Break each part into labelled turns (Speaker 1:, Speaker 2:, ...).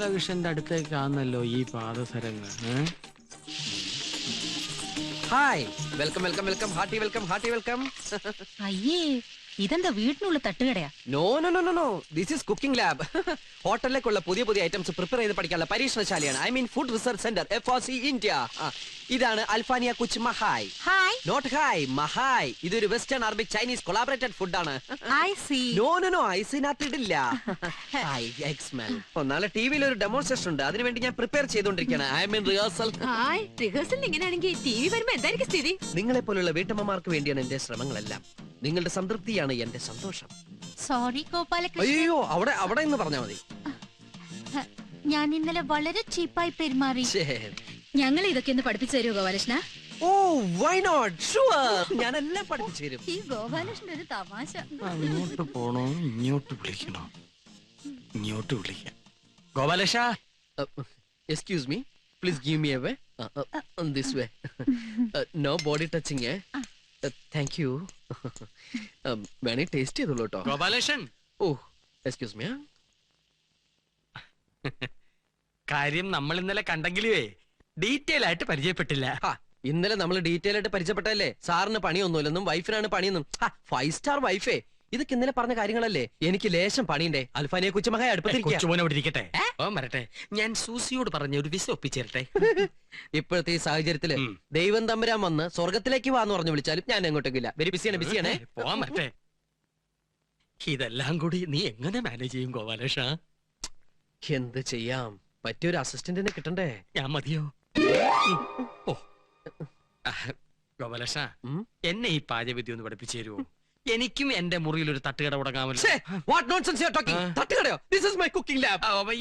Speaker 1: ഗോപാലകൃഷ്ണന്റെ അടുത്തേക്കാന്നല്ലോ ഈ പാദസരങ്ങൾ.
Speaker 2: Hi, welcome welcome welcome, hearty welcome, hearty welcome.
Speaker 3: അയ്യേ, ഇതെന്താ വീട്ടിനുള്ള തട്ടുകടയാ?
Speaker 2: No no no no no, this is cooking lab. ഹോട്ടലിലേക്കുള്ള പുതിയ പുതിയ ഐറ്റംസ് പ്രിപ്പയർ ചെയ്ത് പഠിക്കാനുള്ള പരീക്ഷണശാലയാണ്. I mean food research centre, FRC India. ഇതാണ് അൽഫാനിയ കുച്ച് മഹായ്.
Speaker 3: ഹായ്.
Speaker 2: നോട്ട് ഹായ്, മഹായ്. ഇതൊരു വെസ്റ്റേൺ അറബിക് ചൈനീസ് കൊളാബറേറ്റഡ് ഫുഡാണ്.
Speaker 3: I see.
Speaker 2: No no no, ഐസിനകത്ത് ഇടില്ല. നാളെ ടിവിയിൽ ഒരു ഡെമോൺസ്ട്രേഷൻ ഉണ്ട്, അതിനുവേണ്ടി ഞാൻ prepare ചെയ്തോണ്ടിരിക്കുകയാണ്. I mean rehearsal.
Speaker 3: Rehearsal ഇങ്ങനെയാണെങ്കിൽ ടിവി വരുമ്പോ എന്തായിരിക്കും സ്ഥിതി?
Speaker 2: നിങ്ങളെ പോലുള്ള വീട്ടമ്മമാർക്ക് വേണ്ടിയാണ് എന്റെ ശ്രമങ്ങളെല്ലാം. നിങ്ങളുടെ സംതൃപ്തിയാണ് എന്റെ സന്തോഷം.
Speaker 3: സോറി ഗോപാലകൃഷ്ണൻ,
Speaker 2: അയ്യോ, അവിടെ അവിടെ എന്ന് പറഞ്ഞാൽ മതി.
Speaker 3: ഞാൻ ഇന്നലെ വളരെ ചീപ്പായി പെരുമാറി.
Speaker 4: ഞങ്ങൾ ഇതൊക്കെ ഒന്ന് പഠിപ്പിച്ചു തരുമോ ഗോപാലകൃഷ്ണ?
Speaker 2: ഓ, വൈ നോട്ട്, ഷുവർ, ഞാനെല്ലാം പഠിപ്പിച്ചു തരും.
Speaker 4: ഈ ഗോപാലകൃഷ്ണൻ ഒരു തമാശ.
Speaker 1: അങ്ങോട്ട് പോണോ ഇങ്ങോട്ട് വിളിക്കണോ? ഇങ്ങോട്ട് വിളിക്കാം. Gopalakrishna,
Speaker 2: excuse me, please give me a way. This way. No body touching. Thank you. വേണേ ടേസ്റ്റ് ചെയ്തോളൂ കേട്ടോ.
Speaker 1: Gopalakrishnan,
Speaker 2: oh, excuse me.
Speaker 1: കാര്യം നമ്മൾ ഇന്നലെ കണ്ടെങ്കിലേ ഡീറ്റെയിൽ ആയിട്ട് പരിചയപ്പെട്ടില്ല.
Speaker 2: ഇന്നലെ നമ്മൾ ഡീറ്റെയിൽ ആയിട്ട് പരിചയപ്പെട്ടല്ലേ. സാറിന് പണിയൊന്നുമില്ലെന്നും വൈഫിനാണ് പണിയെന്നും. 5 സ്റ്റാർ വൈഫേ, ഇതൊക്കെ ഇന്നലെ പറഞ്ഞ കാര്യങ്ങളല്ലേ. എനിക്ക് ലേശം പണിയുണ്ടേ. അൽഫാനിയെ കുച്ചുമഹായ അടുപ്പത്തിരിക്കുക.
Speaker 1: കൊച്ചുമോനെ അവിടെ ഇരിക്കട്ടെ. ഓ വരട്ടെ, ഞാൻ സൂസിയോട് പറഞ്ഞ ഒരു വിസ ഒപ്പിച്ചേരട്ടെ.
Speaker 2: ഇപ്പോഴത്തെ ഈ സാഹചര്യത്തില് ദൈവം തമ്പുരാൻ വന്ന് സ്വർഗത്തിലേക്ക് വാന്ന് പറഞ്ഞു വിളിച്ചാലും ഞാൻ എങ്ങോട്ടേക്കില്ല. വെരി ബിസിയാണേ.
Speaker 1: പോവാൻ വരട്ടെ. ഇതെല്ലാം കൂടി നീ എങ്ങനെ മാനേജ് ചെയ്യും ഗോപാലകൃഷ്ണ?
Speaker 2: എന്ത് ചെയ്യാം, പറ്റിയൊരു അസിസ്റ്റന്റിനെ കിട്ടണ്ടേ.
Speaker 1: ഞാൻ മതിയോ? ഓ ഗോപാലകൃഷ്ണ, എന്നെ ഈ പാചകവിദ്യ ഒന്ന് പഠിപ്പിച്ചു തരുമോ? എനിക്കും എന്റെ മുറിയിൽ ഒരു തട്ടുകട തുടങ്ങാമല്ലോ.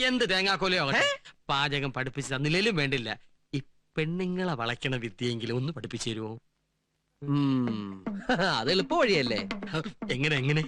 Speaker 1: എന്ത് തേങ്ങാക്കോലയോ പാചകം പഠിപ്പിച്ചു തന്നില്ലേലും വേണ്ടില്ല, ഈ പെണ്ണുങ്ങളെ വളയ്ക്കണ വിദ്യയെങ്കിലും ഒന്ന് പഠിപ്പിച്ചു തരുമോ?
Speaker 2: അത് എളുപ്പ വഴിയല്ലേ.
Speaker 1: എങ്ങനെ?